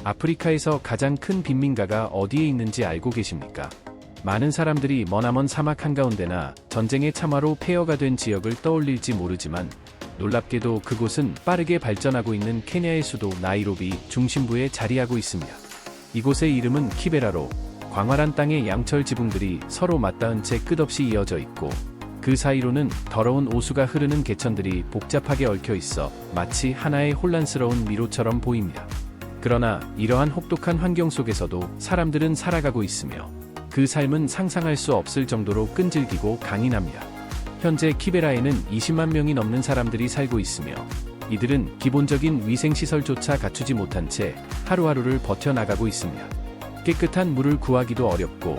아프리카에서 가장 큰 빈민가가 어디에 있는지 알고 계십니까? 많은 사람들이 머나먼 사막 한가운데나 전쟁의 참화로 폐허가 된 지역을 떠올릴지 모르지만 놀랍게도 그곳은 빠르게 발전하고 있는 케냐의 수도 나이로비 중심부에 자리하고 있습니다. 이곳의 이름은 키베라로 광활한 땅의 양철 지붕들이 서로 맞닿은 채 끝없이 이어져 있고 그 사이로는 더러운 오수가 흐르는 개천들이 복잡하게 얽혀 있어 마치 하나의 혼란스러운 미로처럼 보입니다. 그러나 이러한 혹독한 환경 속에서도 사람들은 살아가고 있으며 그 삶은 상상할 수 없을 정도로 끈질기고 강인합니다. 현재 키베라에는 20만 명이 넘는 사람들이 살고 있으며 이들은 기본적인 위생시설조차 갖추지 못한 채 하루하루를 버텨나가고 있습니다. 깨끗한 물을 구하기도 어렵고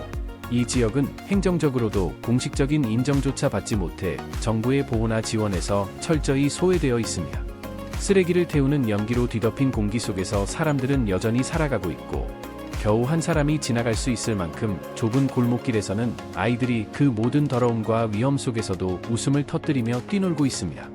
이 지역은 행정적으로도 공식적인 인정조차 받지 못해 정부의 보호나 지원에서 철저히 소외되어 있습니다. 쓰레기를 태우는 연기로 뒤덮인 공기 속에서 사람들은 여전히 살아가고 있고 겨우 한 사람이 지나갈 수 있을 만큼 좁은 골목길에서는 아이들이 그 모든 더러움과 위험 속에서도 웃음을 터뜨리며 뛰놀고 있습니다.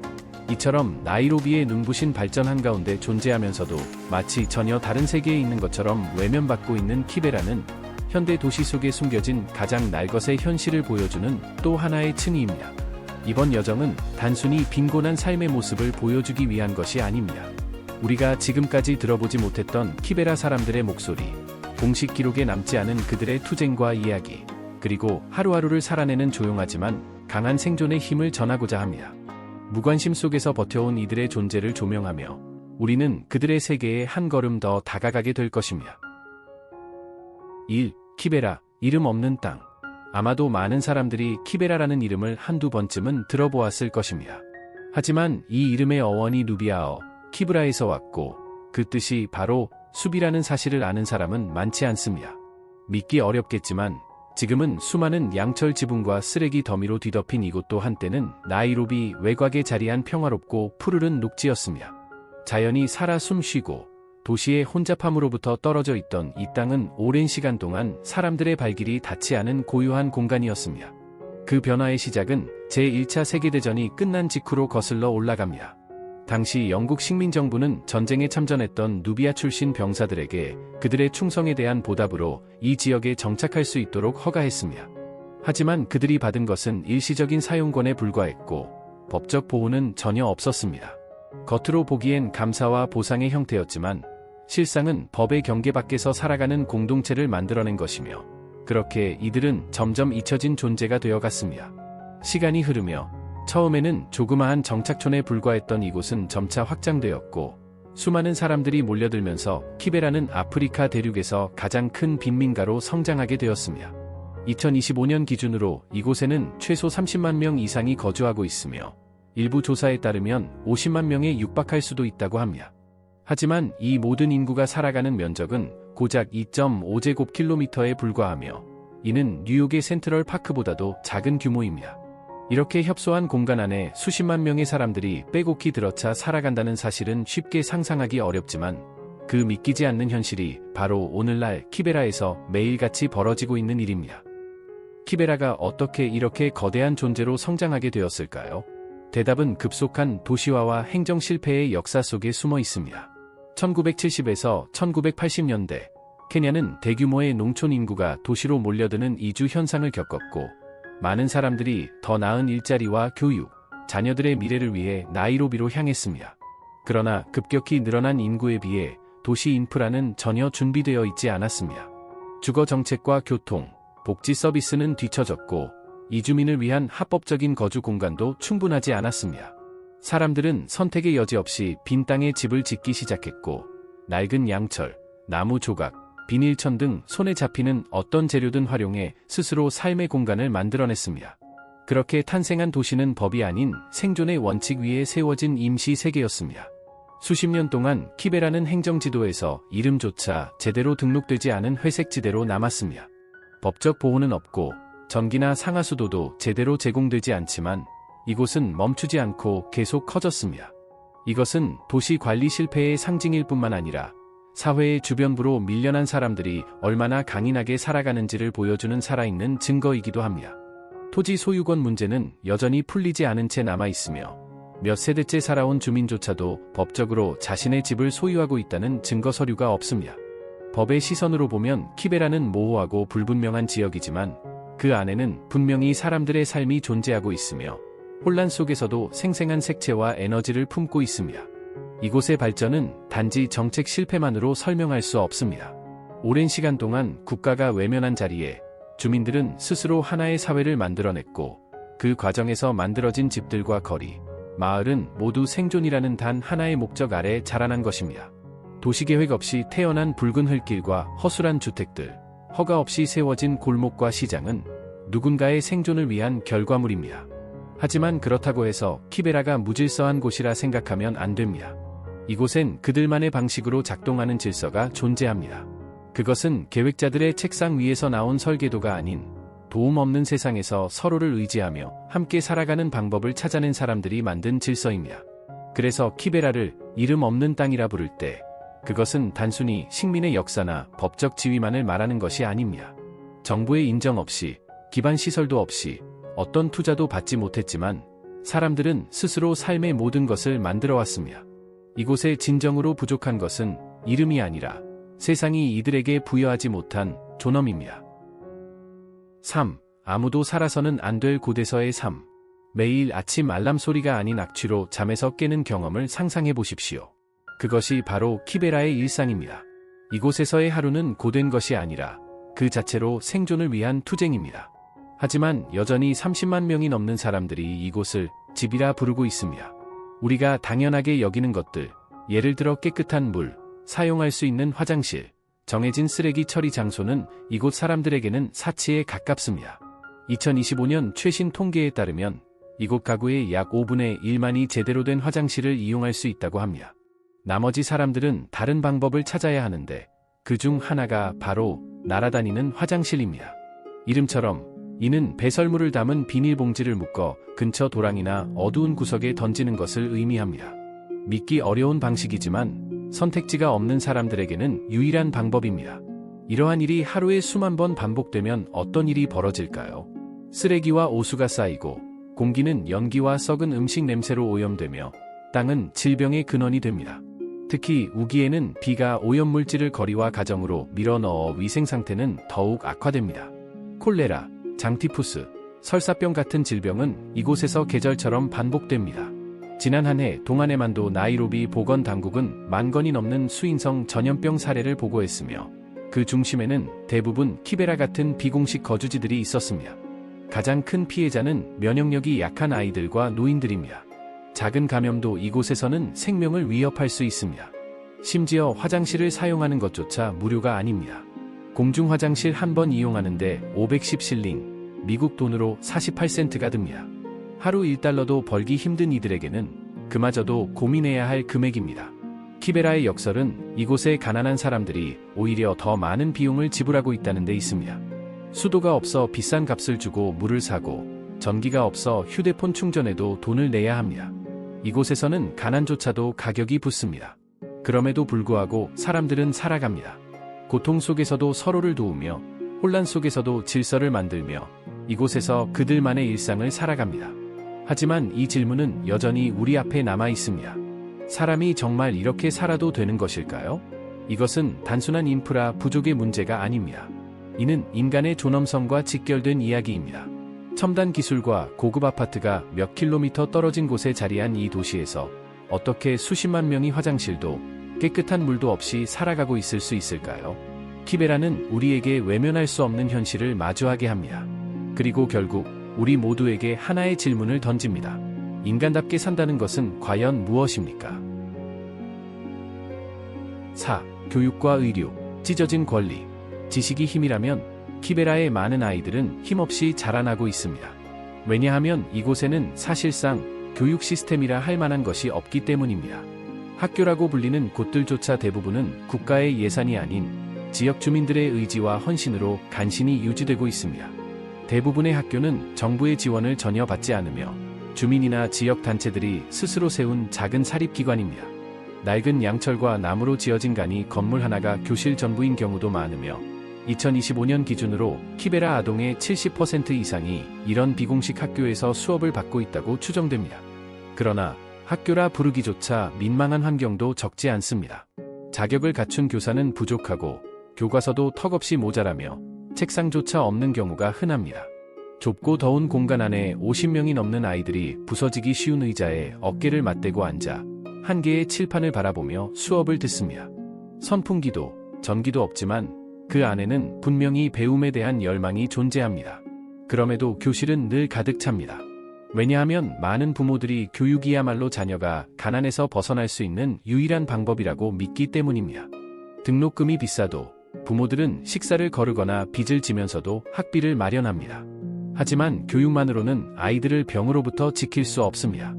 이처럼 나이로비의 눈부신 발전 한가운데 존재하면서도 마치 전혀 다른 세계에 있는 것처럼 외면받고 있는 키베라는 현대 도시 속에 숨겨진 가장 날것의 현실을 보여주는 또 하나의 층위입니다. 이번 여정은 단순히 빈곤한 삶의 모습을 보여주기 위한 것이 아닙니다. 우리가 지금까지 들어보지 못했던 키베라 사람들의 목소리, 공식 기록에 남지 않은 그들의 투쟁과 이야기, 그리고 하루하루를 살아내는 조용하지만 강한 생존의 힘을 전하고자 합니다. 무관심 속에서 버텨온 이들의 존재를 조명하며 우리는 그들의 세계에 한 걸음 더 다가가게 될 것입니다. 1. 키베라, 이름 없는 땅. 아마도 많은 사람들이 키베라라는 이름을 한두 번쯤은 들어보았을 것입니다. 하지만 이 이름의 어원이 누비아어, 키브라에서 왔고 그 뜻이 바로 숲이라는 사실을 아는 사람은 많지 않습니다. 믿기 어렵겠지만 지금은 수많은 양철 지붕과 쓰레기 더미로 뒤덮인 이곳도 한때는 나이로비 외곽에 자리한 평화롭고 푸르른 녹지였습니다. 자연이 살아 숨쉬고 도시의 혼잡함으로부터 떨어져 있던 이 땅은 오랜 시간 동안 사람들의 발길이 닿지 않은 고요한 공간이었습니다. 그 변화의 시작은 제1차 세계대전이 끝난 직후로 거슬러 올라갑니다. 당시 영국 식민정부는 전쟁에 참전했던 누비아 출신 병사들에게 그들의 충성에 대한 보답으로 이 지역에 정착할 수 있도록 허가했습니다. 하지만 그들이 받은 것은 일시적인 사용권에 불과했고 법적 보호는 전혀 없었습니다. 겉으로 보기엔 감사와 보상의 형태였지만 실상은 법의 경계 밖에서 살아가는 공동체를 만들어낸 것이며 그렇게 이들은 점점 잊혀진 존재가 되어갔습니다. 시간이 흐르며 처음에는 조그마한 정착촌에 불과했던 이곳은 점차 확장되었고 수많은 사람들이 몰려들면서 키베라는 아프리카 대륙에서 가장 큰 빈민가로 성장하게 되었습니다. 2025년 기준으로 이곳에는 최소 30만 명 이상이 거주하고 있으며 일부 조사에 따르면 50만 명에 육박할 수도 있다고 합니다. 하지만 이 모든 인구가 살아가는 면적은 고작 2.5제곱킬로미터에 불과하며 이는 뉴욕의 센트럴 파크보다도 작은 규모입니다. 이렇게 협소한 공간 안에 수십만 명의 사람들이 빼곡히 들어차 살아간다는 사실은 쉽게 상상하기 어렵지만 그 믿기지 않는 현실이 바로 오늘날 키베라에서 매일같이 벌어지고 있는 일입니다. 키베라가 어떻게 이렇게 거대한 존재로 성장하게 되었을까요? 대답은 급속한 도시화와 행정 실패의 역사 속에 숨어 있습니다. 1970에서 1980년대, 케냐는 대규모의 농촌 인구가 도시로 몰려드는 이주 현상을 겪었고, 많은 사람들이 더 나은 일자리와 교육, 자녀들의 미래를 위해 나이로비로 향했습니다. 그러나 급격히 늘어난 인구에 비해 도시 인프라는 전혀 준비되어 있지 않았습니다. 주거 정책과 교통, 복지 서비스는 뒤처졌고, 이주민을 위한 합법적인 거주 공간도 충분하지 않았습니다. 사람들은 선택의 여지 없이 빈 땅에 집을 짓기 시작했고 낡은 양철, 나무 조각, 비닐천 등 손에 잡히는 어떤 재료든 활용해 스스로 삶의 공간을 만들어냈습니다. 그렇게 탄생한 도시는 법이 아닌 생존의 원칙 위에 세워진 임시 세계였습니다. 수십 년 동안 키베라는 행정지도에서 이름조차 제대로 등록되지 않은 회색지대로 남았습니다. 법적 보호는 없고 전기나 상하수도도 제대로 제공되지 않지만 이곳은 멈추지 않고 계속 커졌습니다. 이것은 도시 관리 실패의 상징일 뿐만 아니라 사회의 주변부로 밀려난 사람들이 얼마나 강인하게 살아가는지를 보여주는 살아있는 증거이기도 합니다. 토지 소유권 문제는 여전히 풀리지 않은 채 남아있으며 몇 세대째 살아온 주민조차도 법적으로 자신의 집을 소유하고 있다는 증거 서류가 없습니다. 법의 시선으로 보면 키베라는 모호하고 불분명한 지역이지만 그 안에는 분명히 사람들의 삶이 존재하고 있으며 혼란 속에서도 생생한 색채와 에너지를 품고 있습니다. 이곳의 발전은 단지 정책 실패만으로 설명할 수 없습니다. 오랜 시간 동안 국가가 외면한 자리에 주민들은 스스로 하나의 사회를 만들어냈고 그 과정에서 만들어진 집들과 거리, 마을은 모두 생존이라는 단 하나의 목적 아래 자라난 것입니다. 도시계획 없이 태어난 붉은 흙길과 허술한 주택들, 허가 없이 세워진 골목과 시장은 누군가의 생존을 위한 결과물입니다. 하지만 그렇다고 해서 키베라가 무질서한 곳이라 생각하면 안 됩니다. 이곳엔 그들만의 방식으로 작동하는 질서가 존재합니다. 그것은 계획자들의 책상 위에서 나온 설계도가 아닌 도움 없는 세상에서 서로를 의지하며 함께 살아가는 방법을 찾아낸 사람들이 만든 질서입니다. 그래서 키베라를 이름 없는 땅이라 부를 때 그것은 단순히 식민의 역사나 법적 지위만을 말하는 것이 아닙니다. 정부의 인정 없이, 기반 시설도 없이, 어떤 투자도 받지 못했지만 사람들은 스스로 삶의 모든 것을 만들어 왔습니다. 이곳에 진정으로 부족한 것은 이름이 아니라 세상이 이들에게 부여하지 못한 존엄입니다. 3. 아무도 살아서는 안 될 곳에서의 삶. 매일 아침 알람 소리가 아닌 악취로 잠에서 깨는 경험을 상상해 보십시오. 그것이 바로 키베라의 일상입니다. 이곳에서의 하루는 고된 것이 아니라 그 자체로 생존을 위한 투쟁입니다. 하지만 여전히 30만 명이 넘는 사람들이 이곳을 집이라 부르고 있습니다. 우리가 당연하게 여기는 것들, 예를 들어 깨끗한 물, 사용할 수 있는 화장실, 정해진 쓰레기 처리 장소는 이곳 사람들에게는 사치에 가깝습니다. 2025년 최신 통계에 따르면 이곳 가구의 약 5분의 1만이 제대로 된 화장실을 이용할 수 있다고 합니다. 나머지 사람들은 다른 방법을 찾아야 하는데 그 중 하나가 바로 날아다니는 화장실입니다. 이름처럼 이는 배설물을 담은 비닐봉지를 묶어 근처 도랑이나 어두운 구석에 던지는 것을 의미합니다. 믿기 어려운 방식이지만 선택지가 없는 사람들에게는 유일한 방법입니다. 이러한 일이 하루에 수만 번 반복되면 어떤 일이 벌어질까요? 쓰레기와 오수가 쌓이고 공기는 연기와 썩은 음식 냄새로 오염되며 땅은 질병의 근원이 됩니다. 특히 우기에는 비가 오염물질을 거리와 가정으로 밀어넣어 위생 상태는 더욱 악화됩니다. 콜레라, 장티푸스, 설사병 같은 질병은 이곳에서 계절처럼 반복됩니다. 지난 한 해 동안에만도 나이로비 보건당국은 10,000건이 넘는 수인성 전염병 사례를 보고했으며 그 중심에는 대부분 키베라 같은 비공식 거주지들이 있었습니다. 가장 큰 피해자는 면역력이 약한 아이들과 노인들입니다. 작은 감염도 이곳에서는 생명을 위협할 수 있습니다. 심지어 화장실을 사용하는 것조차 무료가 아닙니다. 공중 화장실 한 번 이용하는데 510실링, 미국 돈으로 48센트가 듭니다. 하루 1달러도 벌기 힘든 이들에게는 그마저도 고민해야 할 금액입니다. 키베라의 역설은 이곳의 가난한 사람들이 오히려 더 많은 비용을 지불하고 있다는 데 있습니다. 수도가 없어 비싼 값을 주고 물을 사고 전기가 없어 휴대폰 충전에도 돈을 내야 합니다. 이곳에서는 가난조차도 가격이 붙습니다. 그럼에도 불구하고 사람들은 살아갑니다. 고통 속에서도 서로를 도우며 혼란 속에서도 질서를 만들며 이곳에서 그들만의 일상을 살아갑니다. 하지만 이 질문은 여전히 우리 앞에 남아 있습니다. 사람이 정말 이렇게 살아도 되는 것일까요? 이것은 단순한 인프라 부족의 문제가 아닙니다. 이는 인간의 존엄성과 직결된 이야기입니다. 첨단 기술과 고급 아파트가 몇 킬로미터 떨어진 곳에 자리한 이 도시에서 어떻게 수십만 명이 화장실도 깨끗한 물도 없이 살아가고 있을 수 있을까요? 키베라는 우리에게 외면할 수 없는 현실을 마주하게 합니다. 그리고 결국 우리 모두에게 하나의 질문을 던집니다. 인간답게 산다는 것은 과연 무엇입니까? 4. 교육과 의료, 찢어진 권리. 지식이 힘이라면 키베라의 많은 아이들은 힘없이 자라나고 있습니다. 왜냐하면 이곳에는 사실상 교육 시스템이라 할 만한 것이 없기 때문입니다. 학교라고 불리는 곳들조차 대부분은 국가의 예산이 아닌 지역 주민들의 의지와 헌신으로 간신히 유지되고 있습니다. 대부분의 학교는 정부의 지원을 전혀 받지 않으며 주민이나 지역 단체들이 스스로 세운 작은 사립기관입니다. 낡은 양철과 나무로 지어진 간이 건물 하나가 교실 전부인 경우도 많으며 2025년 기준으로 키베라 아동의 70% 이상이 이런 비공식 학교에서 수업을 받고 있다고 추정됩니다. 그러나 학교라 부르기조차 민망한 환경도 적지 않습니다. 자격을 갖춘 교사는 부족하고 교과서도 턱없이 모자라며 책상조차 없는 경우가 흔합니다. 좁고 더운 공간 안에 50명이 넘는 아이들이 부서지기 쉬운 의자에 어깨를 맞대고 앉아 한 개의 칠판을 바라보며 수업을 듣습니다. 선풍기도 전기도 없지만 그 안에는 분명히 배움에 대한 열망이 존재합니다. 그럼에도 교실은 늘 가득 찹니다. 왜냐하면 많은 부모들이 교육이야말로 자녀가 가난에서 벗어날 수 있는 유일한 방법이라고 믿기 때문입니다. 등록금이 비싸도 부모들은 식사를 거르거나 빚을 지면서도 학비를 마련합니다. 하지만 교육만으로는 아이들을 병으로부터 지킬 수 없습니다.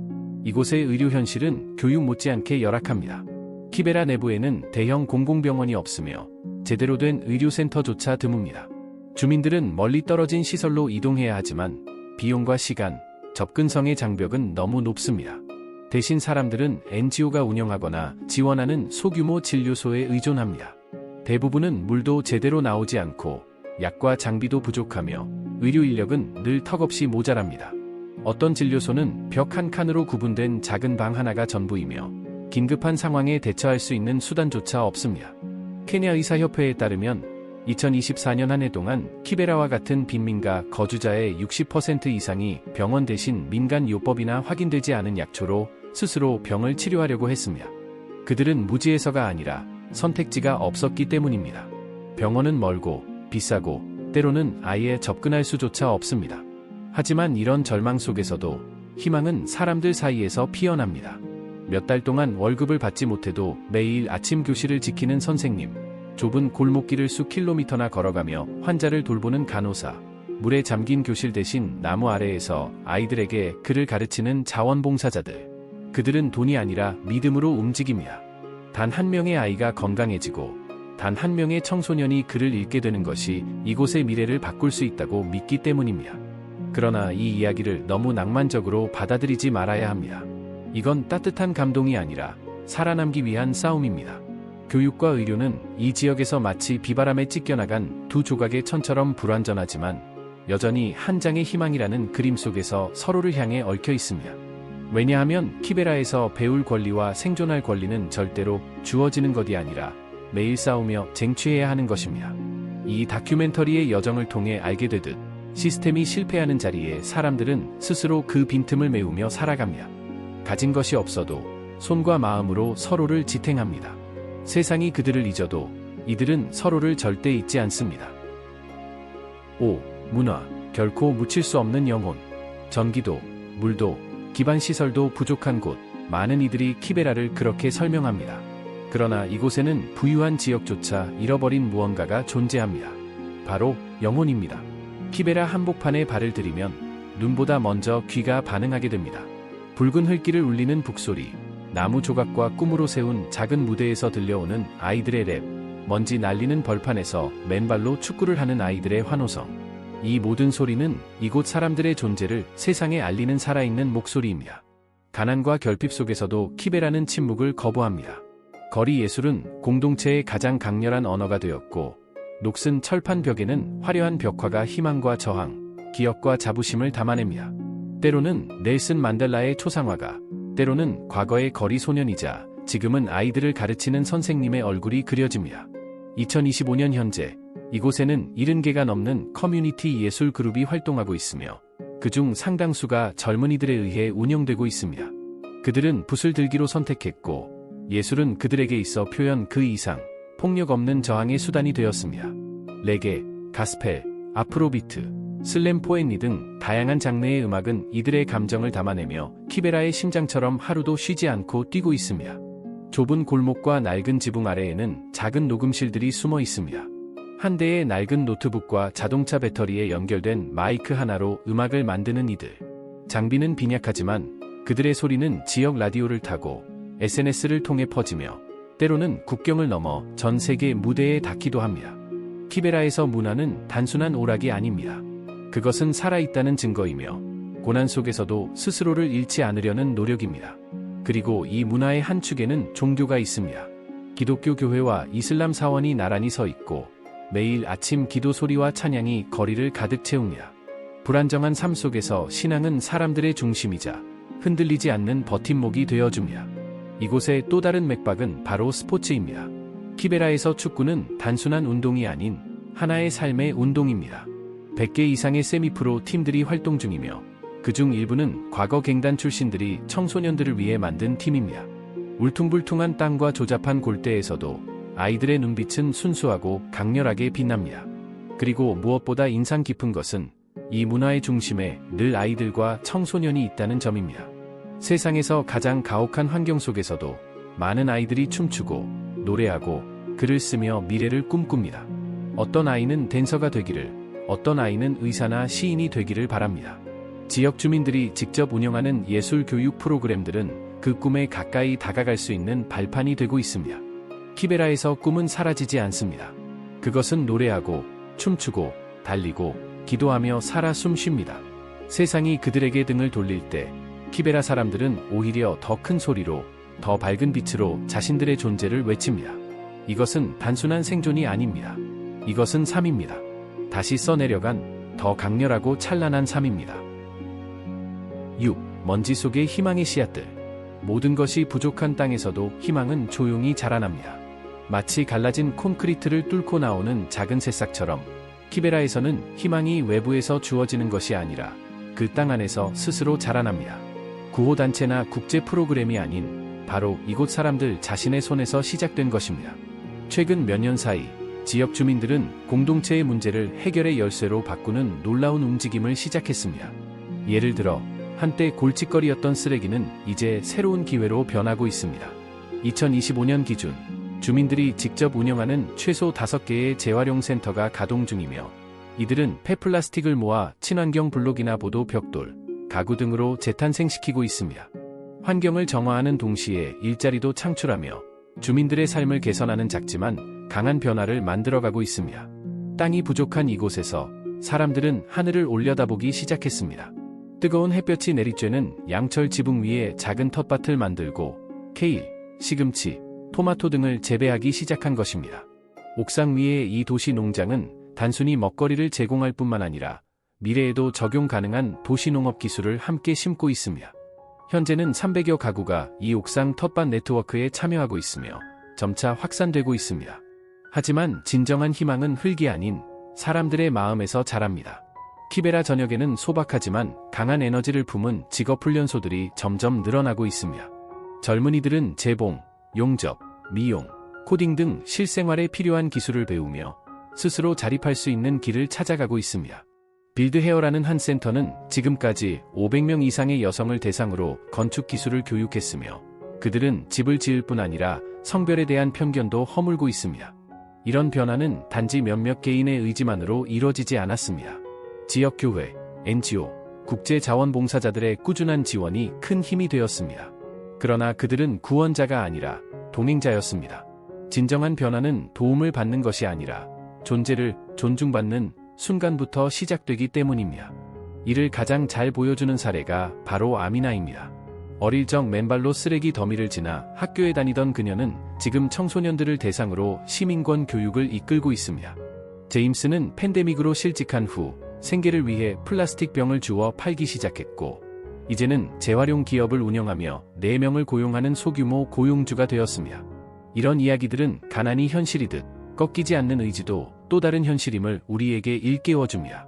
이곳의 의료 현실은 교육 못지않게 열악합니다. 키베라 내부에는 대형 공공병원이 없으며 제대로 된 의료센터조차 드뭅니다. 주민들은 멀리 떨어진 시설로 이동해야 하지만 비용과 시간, 접근성의 장벽은 너무 높습니다. 대신 사람들은 NGO가 운영하거나 지원하는 소규모 진료소에 의존합니다. 대부분은 물도 제대로 나오지 않고 약과 장비도 부족하며 의료 인력은 늘 턱없이 모자랍니다. 어떤 진료소는 벽 한 칸으로 구분된 작은 방 하나가 전부이며 긴급한 상황에 대처할 수 있는 수단조차 없습니다. 케냐 의사협회에 따르면 2024년 한 해 동안 키베라와 같은 빈민가 거주자의 60% 이상이 병원 대신 민간요법이나 확인되지 않은 약초로 스스로 병을 치료하려고 했습니다. 그들은 무지해서가 아니라 선택지가 없었기 때문입니다. 병원은 멀고 비싸고 때로는 아예 접근할 수조차 없습니다. 하지만 이런 절망 속에서도 희망은 사람들 사이에서 피어납니다. 몇 달 동안 월급을 받지 못해도 매일 아침 교실을 지키는 선생님, 좁은 골목길을 수킬로미터나 걸어가며 환자를 돌보는 간호사, 물에 잠긴 교실 대신 나무 아래에서 아이들에게 글을 가르치는 자원봉사자들. 그들은 돈이 아니라 믿음으로 움직입니다. 단 한 명의 아이가 건강해지고 단 한 명의 청소년이 글을 읽게 되는 것이 이곳의 미래를 바꿀 수 있다고 믿기 때문입니다. 그러나 이 이야기를 너무 낭만적으로 받아들이지 말아야 합니다. 이건 따뜻한 감동이 아니라 살아남기 위한 싸움입니다. 교육과 의료는 이 지역에서 마치 비바람에 찢겨나간 두 조각의 천처럼 불완전하지만 여전히 한 장의 희망이라는 그림 속에서 서로를 향해 얽혀 있습니다. 왜냐하면 키베라에서 배울 권리와 생존할 권리는 절대로 주어지는 것이 아니라 매일 싸우며 쟁취해야 하는 것입니다. 이 다큐멘터리의 여정을 통해 알게 되듯 시스템이 실패하는 자리에 사람들은 스스로 그 빈틈을 메우며 살아갑니다. 가진 것이 없어도 손과 마음으로 서로를 지탱합니다. 세상이 그들을 잊어도 이들은 서로를 절대 잊지 않습니다. 5. 문화, 결코 묻힐 수 없는 영혼. 전기도, 물도, 기반시설도 부족한 곳, 많은 이들이 키베라를 그렇게 설명합니다. 그러나 이곳에는 부유한 지역조차 잃어버린 무언가가 존재합니다. 바로 영혼입니다. 키베라 한복판에 발을 들이면 눈보다 먼저 귀가 반응하게 됩니다. 붉은 흙길을 울리는 북소리, 나무 조각과 꿈으로 세운 작은 무대에서 들려오는 아이들의 랩, 먼지 날리는 벌판에서 맨발로 축구를 하는 아이들의 환호성. 이 모든 소리는 이곳 사람들의 존재를 세상에 알리는 살아있는 목소리입니다. 가난과 결핍 속에서도 키베라는 침묵을 거부합니다. 거리 예술은 공동체의 가장 강렬한 언어가 되었고, 녹슨 철판 벽에는 화려한 벽화가 희망과 저항, 기억과 자부심을 담아냅니다. 때로는 넬슨 만델라의 초상화가, 때로는 과거의 거리 소년이자 지금은 아이들을 가르치는 선생님의 얼굴이 그려집니다. 2025년 현재 이곳에는 70개가 넘는 커뮤니티 예술 그룹이 활동하고 있으며 그중 상당수가 젊은이들에 의해 운영되고 있습니다. 그들은 붓을 들기로 선택했고 예술은 그들에게 있어 표현 그 이상, 폭력 없는 저항의 수단이 되었습니다. 레게, 가스펠, 아프로비트, 슬램 포엔니 등 다양한 장르의 음악은 이들의 감정을 담아내며 키베라의 심장처럼 하루도 쉬지 않고 뛰고 있습니다. 좁은 골목과 낡은 지붕 아래에는 작은 녹음실들이 숨어 있습니다. 한 대의 낡은 노트북과 자동차 배터리에 연결된 마이크 하나로 음악을 만드는 이들. 장비는 빈약하지만 그들의 소리는 지역 라디오를 타고 SNS를 통해 퍼지며 때로는 국경을 넘어 전 세계 무대에 닿기도 합니다. 키베라에서 문화는 단순한 오락이 아닙니다. 그것은 살아있다는 증거이며 고난 속에서도 스스로를 잃지 않으려는 노력입니다. 그리고 이 문화의 한 축에는 종교가 있습니다. 기독교 교회와 이슬람 사원이 나란히 서 있고 매일 아침 기도 소리와 찬양이 거리를 가득 채웁니다. 불안정한 삶 속에서 신앙은 사람들의 중심이자 흔들리지 않는 버팀목이 되어줍니다. 이곳의 또 다른 맥박은 바로 스포츠입니다. 키베라에서 축구는 단순한 운동이 아닌 하나의 삶의 운동입니다. 100개 이상의 세미프로 팀들이 활동 중이며 그중 일부는 과거 갱단 출신들이 청소년들을 위해 만든 팀입니다. 울퉁불퉁한 땅과 조잡한 골대에서도 아이들의 눈빛은 순수하고 강렬하게 빛납니다. 그리고 무엇보다 인상 깊은 것은 이 문화의 중심에 늘 아이들과 청소년이 있다는 점입니다. 세상에서 가장 가혹한 환경 속에서도 많은 아이들이 춤추고 노래하고 글을 쓰며 미래를 꿈꿉니다. 어떤 아이는 댄서가 되기를, 어떤 아이는 의사나 시인이 되기를 바랍니다. 지역 주민들이 직접 운영하는 예술 교육 프로그램들은 그 꿈에 가까이 다가갈 수 있는 발판이 되고 있습니다. 키베라에서 꿈은 사라지지 않습니다. 그것은 노래하고 춤추고 달리고 기도하며 살아 숨쉽니다. 세상이 그들에게 등을 돌릴 때 키베라 사람들은 오히려 더 큰 소리로, 더 밝은 빛으로 자신들의 존재를 외칩니다. 이것은 단순한 생존이 아닙니다. 이것은 삶입니다. 다시 써내려간 더 강렬하고 찬란한 삶입니다. 6. 먼지 속의 희망의 씨앗들. 모든 것이 부족한 땅에서도 희망은 조용히 자라납니다. 마치 갈라진 콘크리트를 뚫고 나오는 작은 새싹처럼 키베라에서는 희망이 외부에서 주어지는 것이 아니라 그 땅 안에서 스스로 자라납니다. 구호단체나 국제 프로그램이 아닌 바로 이곳 사람들 자신의 손에서 시작된 것입니다. 최근 몇 년 사이 지역 주민들은 공동체의 문제를 해결의 열쇠로 바꾸는 놀라운 움직임을 시작했습니다. 예를 들어 한때 골칫거리였던 쓰레기는 이제 새로운 기회로 변하고 있습니다. 2025년 기준 주민들이 직접 운영하는 최소 5개의 재활용 센터가 가동 중이며 이들은 폐플라스틱을 모아 친환경 블록이나 보도 벽돌, 가구 등으로 재탄생시키고 있습니다. 환경을 정화하는 동시에 일자리도 창출하며 주민들의 삶을 개선하는 작지만 강한 변화를 만들어가고 있습니다. 땅이 부족한 이곳에서 사람들은 하늘을 올려다보기 시작했습니다. 뜨거운 햇볕이 내리쬐는 양철 지붕 위에 작은 텃밭을 만들고 케일, 시금치, 토마토 등을 재배하기 시작한 것입니다. 옥상 위의 이 도시 농장은 단순히 먹거리를 제공할 뿐만 아니라 미래에도 적용 가능한 도시농업 기술을 함께 심고 있습니다. 현재는 300여 가구가 이 옥상 텃밭 네트워크에 참여하고 있으며 점차 확산되고 있습니다. 하지만 진정한 희망은 흙이 아닌 사람들의 마음에서 자랍니다. 키베라 전역에는 소박하지만 강한 에너지를 품은 직업훈련소들이 점점 늘어나고 있습니다. 젊은이들은 재봉, 용접, 미용, 코딩 등 실생활에 필요한 기술을 배우며 스스로 자립할 수 있는 길을 찾아가고 있습니다. 빌드헤어라는 한 센터는 지금까지 500명 이상의 여성을 대상으로 건축 기술을 교육했으며 그들은 집을 지을 뿐 아니라 성별에 대한 편견도 허물고 있습니다. 이런 변화는 단지 몇몇 개인의 의지만으로 이뤄지지 않았습니다. 지역교회, NGO, 국제자원봉사자들의 꾸준한 지원이 큰 힘이 되었습니다. 그러나 그들은 구원자가 아니라 동행자였습니다. 진정한 변화는 도움을 받는 것이 아니라 존재를 존중받는 순간부터 시작되기 때문입니다. 이를 가장 잘 보여주는 사례가 바로 아미나입니다. 어릴 적 맨발로 쓰레기 더미를 지나 학교에 다니던 그녀는 지금 청소년들을 대상으로 시민권 교육을 이끌고 있습니다. 제임스는 팬데믹으로 실직한 후 생계를 위해 플라스틱 병을 주워 팔기 시작했고 이제는 재활용 기업을 운영하며 4명을 고용하는 소규모 고용주가 되었습니다. 이런 이야기들은 가난이 현실이듯 꺾이지 않는 의지도 또 다른 현실임을 우리에게 일깨워줍니다.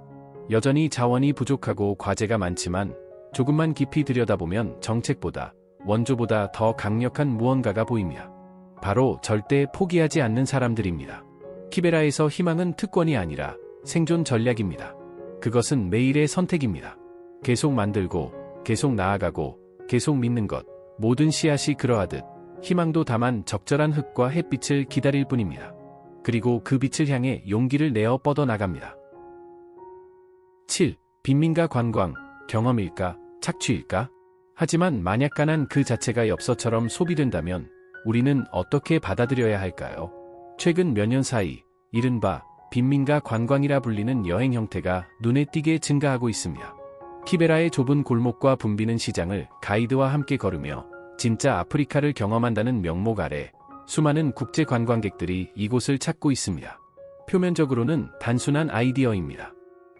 여전히 자원이 부족하고 과제가 많지만 조금만 깊이 들여다보면 정책보다 원조보다 더 강력한 무언가가 보입니다. 바로 절대 포기하지 않는 사람들입니다. 키베라에서 희망은 특권이 아니라 생존 전략입니다. 그것은 매일의 선택입니다. 계속 만들고 계속 나아가고 계속 믿는 것. 모든 씨앗이 그러하듯 희망도 다만 적절한 흙과 햇빛을 기다릴 뿐입니다. 그리고 그 빛을 향해 용기를 내어 뻗어나갑니다. 7. 빈민가 관광, 경험일까, 착취일까? 하지만 만약 가난 그 자체가 엽서처럼 소비된다면 우리는 어떻게 받아들여야 할까요? 최근 몇 년 사이 이른바 빈민가 관광이라 불리는 여행 형태가 눈에 띄게 증가하고 있습니다. 키베라의 좁은 골목과 붐비는 시장을 가이드와 함께 걸으며 진짜 아프리카를 경험한다는 명목 아래 수많은 국제 관광객들이 이곳을 찾고 있습니다. 표면적으로는 단순한 아이디어입니다.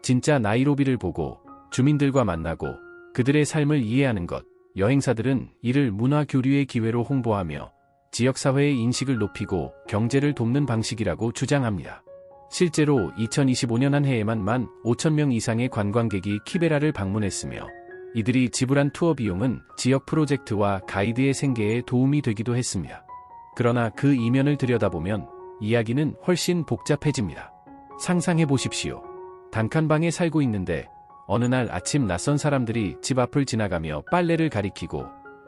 진짜 나이로비를 보고 주민들과 만나고 그들의 삶을 이해하는 것. 여행사들은 이를 문화 교류의 기회로 홍보하며 지역사회의 인식을 높이고 경제를 돕는 방식이라고 주장합니다. 실제로 2025년 한 해에만 15,000명 이상의 관광객이 키베라를 방문했으며 이들이 지불한 투어 비용은 지역 프로젝트와 가이드의 생계에 도움이 되기도 했습니다. 그러나 그 이면을 들여다보면 이야기는 훨씬 복잡해집니다. 상상해 보십시오. 단칸방에 살고 있는데 어느 날 아침 낯선 사람들이 집 앞을 지나가며 빨래를 가리키고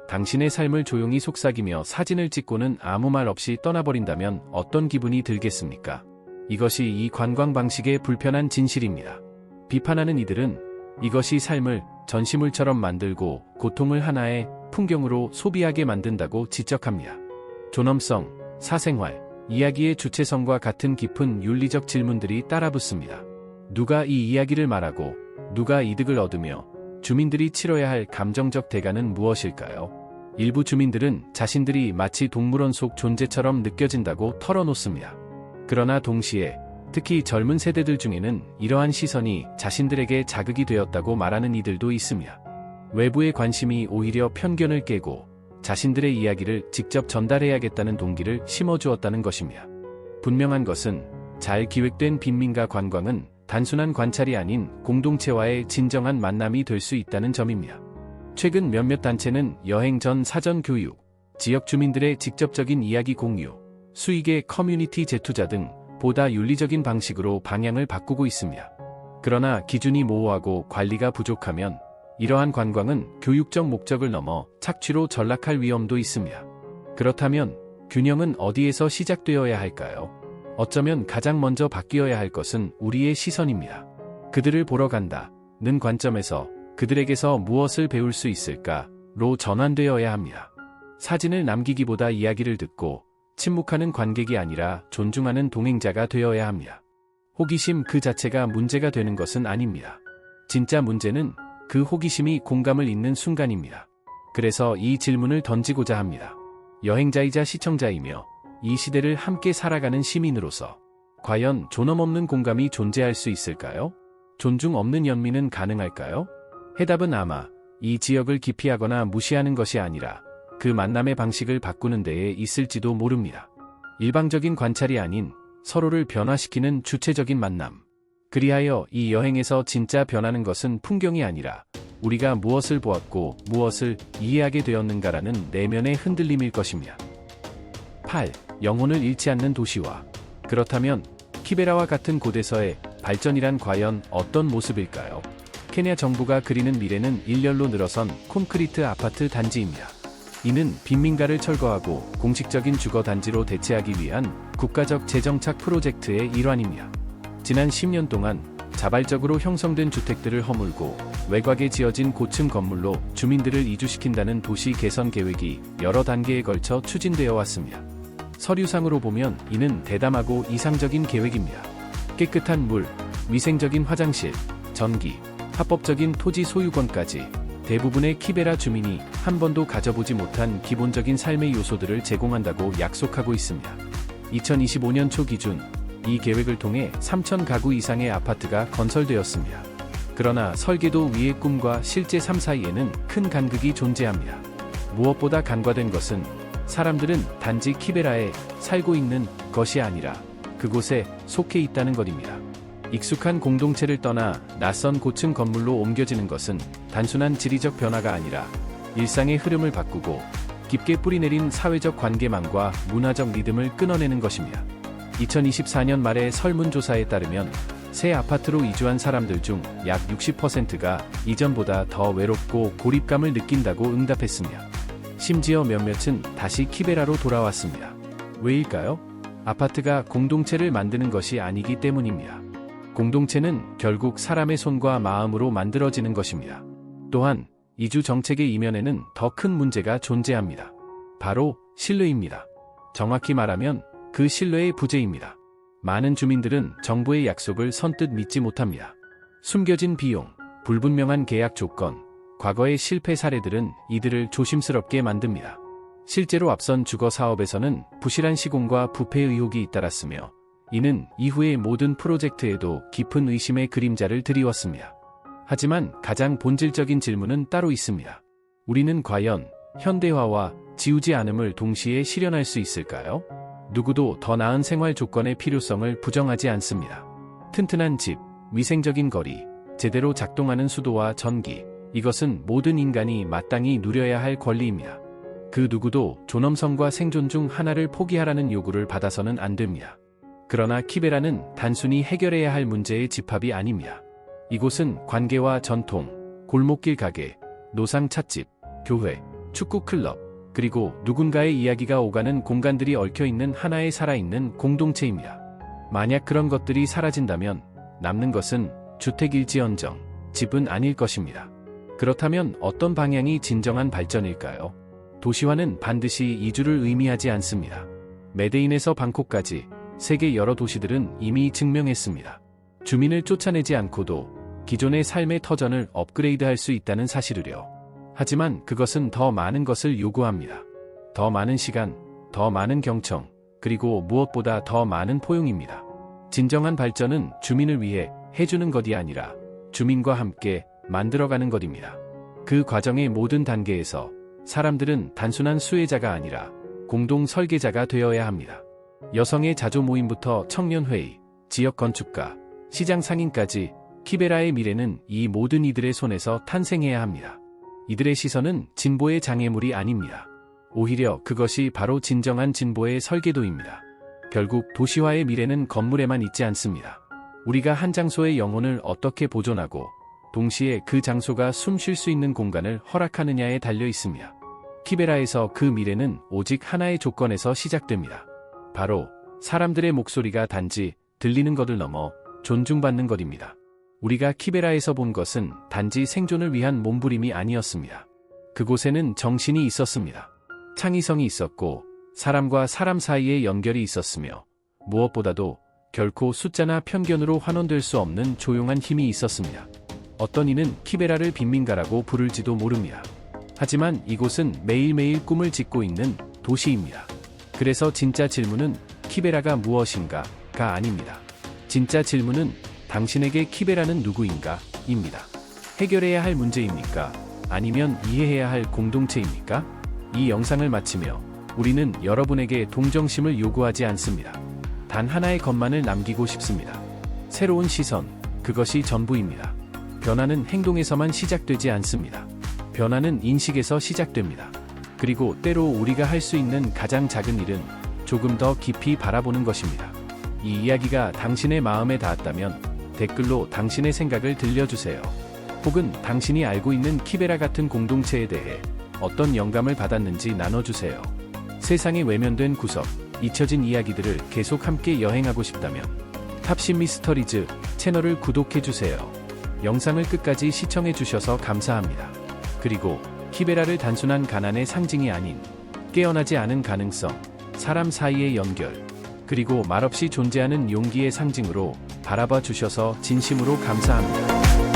당신의 삶을 조용히 속삭이며 사진을 찍고는 아무 말 없이 떠나버린다면 어떤 기분이 들겠습니까? 이것이 이 관광 방식의 불편한 진실입니다. 비판하는 이들은 이것이 삶을 전시물처럼 만들고 고통을 하나의 풍경으로 소비하게 만든다고 지적합니다. 존엄성, 사생활, 이야기의 주체성과 같은 깊은 윤리적 질문들이 따라붙습니다. 누가 이 이야기를 말하고 누가 이득을 얻으며 주민들이 치러야 할 감정적 대가는 무엇일까요? 일부 주민들은 자신들이 마치 동물원 속 존재처럼 느껴진다고 털어놓습니다. 그러나 동시에 특히 젊은 세대들 중에는 이러한 시선이 자신들에게 자극이 되었다고 말하는 이들도 있습니다. 외부의 관심이 오히려 편견을 깨고 자신들의 이야기를 직접 전달해야겠다는 동기를 심어주었다는 것입니다. 분명한 것은 잘 기획된 빈민가 관광은 단순한 관찰이 아닌 공동체와의 진정한 만남이 될 수 있다는 점입니다. 최근 몇몇 단체는 여행 전 사전 교육, 지역 주민들의 직접적인 이야기 공유, 수익의 커뮤니티 재투자 등 보다 윤리적인 방식으로 방향을 바꾸고 있습니다. 그러나 기준이 모호하고 관리가 부족하면 이러한 관광은 교육적 목적을 넘어 착취로 전락할 위험도 있습니다. 그렇다면 균형은 어디에서 시작되어야 할까요? 어쩌면 가장 먼저 바뀌어야 할 것은 우리의 시선입니다. 그들을 보러 간다는 관점에서 그들에게서 무엇을 배울 수 있을까로 전환되어야 합니다. 사진을 남기기보다 이야기를 듣고 침묵하는 관객이 아니라 존중하는 동행자가 되어야 합니다. 호기심 그 자체가 문제가 되는 것은 아닙니다. 진짜 문제는 그 호기심이 공감을 잇는 순간입니다. 그래서 이 질문을 던지고자 합니다. 여행자이자 시청자이며 이 시대를 함께 살아가는 시민으로서 과연 존엄 없는 공감이 존재할 수 있을까요? 존중 없는 연민은 가능할까요? 해답은 아마 이 지역을 기피하거나 무시하는 것이 아니라 그 만남의 방식을 바꾸는 데에 있을지도 모릅니다. 일방적인 관찰이 아닌 서로를 변화시키는 주체적인 만남. 그리하여 이 여행에서 진짜 변하는 것은 풍경이 아니라 우리가 무엇을 보았고 무엇을 이해하게 되었는가라는 내면의 흔들림일 것입니다. 8. 영혼을 잃지 않는 도시화. 그렇다면 키베라와 같은 곳에서의 발전이란 과연 어떤 모습일까요? 케냐 정부가 그리는 미래는 일렬로 늘어선 콘크리트 아파트 단지입니다. 이는 빈민가를 철거하고 공식적인 주거 단지로 대체하기 위한 국가적 재정착 프로젝트의 일환입니다. 지난 10년 동안 자발적으로 형성된 주택들을 허물고 외곽에 지어진 고층 건물로 주민들을 이주시킨다는 도시 개선 계획이 여러 단계에 걸쳐 추진되어 왔습니다. 서류상으로 보면 이는 대담하고 이상적인 계획입니다. 깨끗한 물, 위생적인 화장실, 전기, 합법적인 토지 소유권까지 대부분의 키베라 주민이 한 번도 가져보지 못한 기본적인 삶의 요소들을 제공한다고 약속하고 있습니다. 2025년 초 기준 이 계획을 통해 3,000 가구 이상의 아파트가 건설되었습니다. 그러나 설계도 위의 꿈과 실제 삶 사이에는 큰 간극이 존재합니다. 무엇보다 간과된 것은 사람들은 단지 키베라에 살고 있는 것이 아니라 그곳에 속해 있다는 것입니다. 익숙한 공동체를 떠나 낯선 고층 건물로 옮겨지는 것은 단순한 지리적 변화가 아니라 일상의 흐름을 바꾸고 깊게 뿌리내린 사회적 관계망과 문화적 리듬을 끊어내는 것입니다. 2024년 말의 설문조사에 따르면 새 아파트로 이주한 사람들 중 약 60%가 이전보다 더 외롭고 고립감을 느낀다고 응답했습니다. 심지어 몇몇은 다시 키베라로 돌아왔습니다. 왜일까요? 아파트가 공동체를 만드는 것이 아니기 때문입니다. 공동체는 결국 사람의 손과 마음으로 만들어지는 것입니다. 또한 이주 정책의 이면에는 더 큰 문제가 존재합니다. 바로 신뢰입니다. 정확히 말하면 그 신뢰의 부재입니다. 많은 주민들은 정부의 약속을 선뜻 믿지 못합니다. 숨겨진 비용, 불분명한 계약 조건, 과거의 실패 사례들은 이들을 조심스럽게 만듭니다. 실제로 앞선 주거 사업에서는 부실한 시공과 부패 의혹이 잇따랐으며 이는 이후의 모든 프로젝트에도 깊은 의심의 그림자를 드리웠습니다. 하지만 가장 본질적인 질문은 따로 있습니다. 우리는 과연 현대화와 지우지 않음을 동시에 실현할 수 있을까요? 누구도 더 나은 생활 조건의 필요성을 부정하지 않습니다. 튼튼한 집, 위생적인 거리, 제대로 작동하는 수도와 전기, 이것은 모든 인간이 마땅히 누려야 할 권리입니다. 그 누구도 존엄성과 생존 중 하나를 포기하라는 요구를 받아서는 안 됩니다. 그러나 키베라는 단순히 해결해야 할 문제의 집합이 아닙니다. 이곳은 관계와 전통, 골목길 가게, 노상 찻집, 교회, 축구 클럽, 그리고 누군가의 이야기가 오가는 공간들이 얽혀있는 하나의 살아있는 공동체입니다. 만약 그런 것들이 사라진다면 남는 것은 주택일지언정 집은 아닐 것입니다. 그렇다면 어떤 방향이 진정한 발전일까요? 도시화는 반드시 이주를 의미하지 않습니다. 메데인에서 방콕까지 세계 여러 도시들은 이미 증명했습니다. 주민을 쫓아내지 않고도 기존의 삶의 터전을 업그레이드할 수 있다는 사실을요. 하지만 그것은 더 많은 것을 요구합니다. 더 많은 시간, 더 많은 경청, 그리고 무엇보다 더 많은 포용입니다. 진정한 발전은 주민을 위해 해주는 것이 아니라 주민과 함께 만들어가는 것입니다. 그 과정의 모든 단계에서 사람들은 단순한 수혜자가 아니라 공동 설계자가 되어야 합니다. 여성의 자조 모임부터 청년회의, 지역 건축가, 시장 상인까지 키베라의 미래는 이 모든 이들의 손에서 탄생해야 합니다. 이들의 시선은 진보의 장애물이 아닙니다. 오히려 그것이 바로 진정한 진보의 설계도입니다. 결국 도시화의 미래는 건물에만 있지 않습니다. 우리가 한 장소의 영혼을 어떻게 보존하고 동시에 그 장소가 숨 쉴 수 있는 공간을 허락하느냐에 달려 있습니다. 키베라에서 그 미래는 오직 하나의 조건에서 시작됩니다. 바로 사람들의 목소리가 단지 들리는 것을 넘어 존중받는 것입니다. 우리가 키베라에서 본 것은 단지 생존을 위한 몸부림이 아니었습니다. 그곳에는 정신이 있었습니다. 창의성이 있었고 사람과 사람 사이의 연결이 있었으며 무엇보다도 결코 숫자나 편견으로 환원될 수 없는 조용한 힘이 있었습니다. 어떤 이는 키베라를 빈민가라고 부를지도 모릅니다. 하지만 이곳은 매일매일 꿈을 짓고 있는 도시입니다. 그래서 진짜 질문은 키베라가 무엇인가가 아닙니다. 진짜 질문은 당신에게 키베라는 누구인가? 입니다. 해결해야 할 문제입니까? 아니면 이해해야 할 공동체입니까? 이 영상을 마치며 우리는 여러분에게 동정심을 요구하지 않습니다. 단 하나의 것만을 남기고 싶습니다. 새로운 시선, 그것이 전부입니다. 변화는 행동에서만 시작되지 않습니다. 변화는 인식에서 시작됩니다. 그리고 때로 우리가 할 수 있는 가장 작은 일은 조금 더 깊이 바라보는 것입니다. 이 이야기가 당신의 마음에 닿았다면 댓글로 당신의 생각을 들려주세요. 혹은 당신이 알고 있는 키베라 같은 공동체에 대해 어떤 영감을 받았는지 나눠주세요. 세상의 외면된 구석, 잊혀진 이야기들을 계속 함께 여행하고 싶다면 탑신 미스터리즈 채널을 구독해주세요. 영상을 끝까지 시청해주셔서 감사합니다. 그리고 키베라를 단순한 가난의 상징이 아닌 깨어나지 않은 가능성, 사람 사이의 연결, 그리고 말없이 존재하는 용기의 상징으로 바라봐 주셔서 진심으로 감사합니다.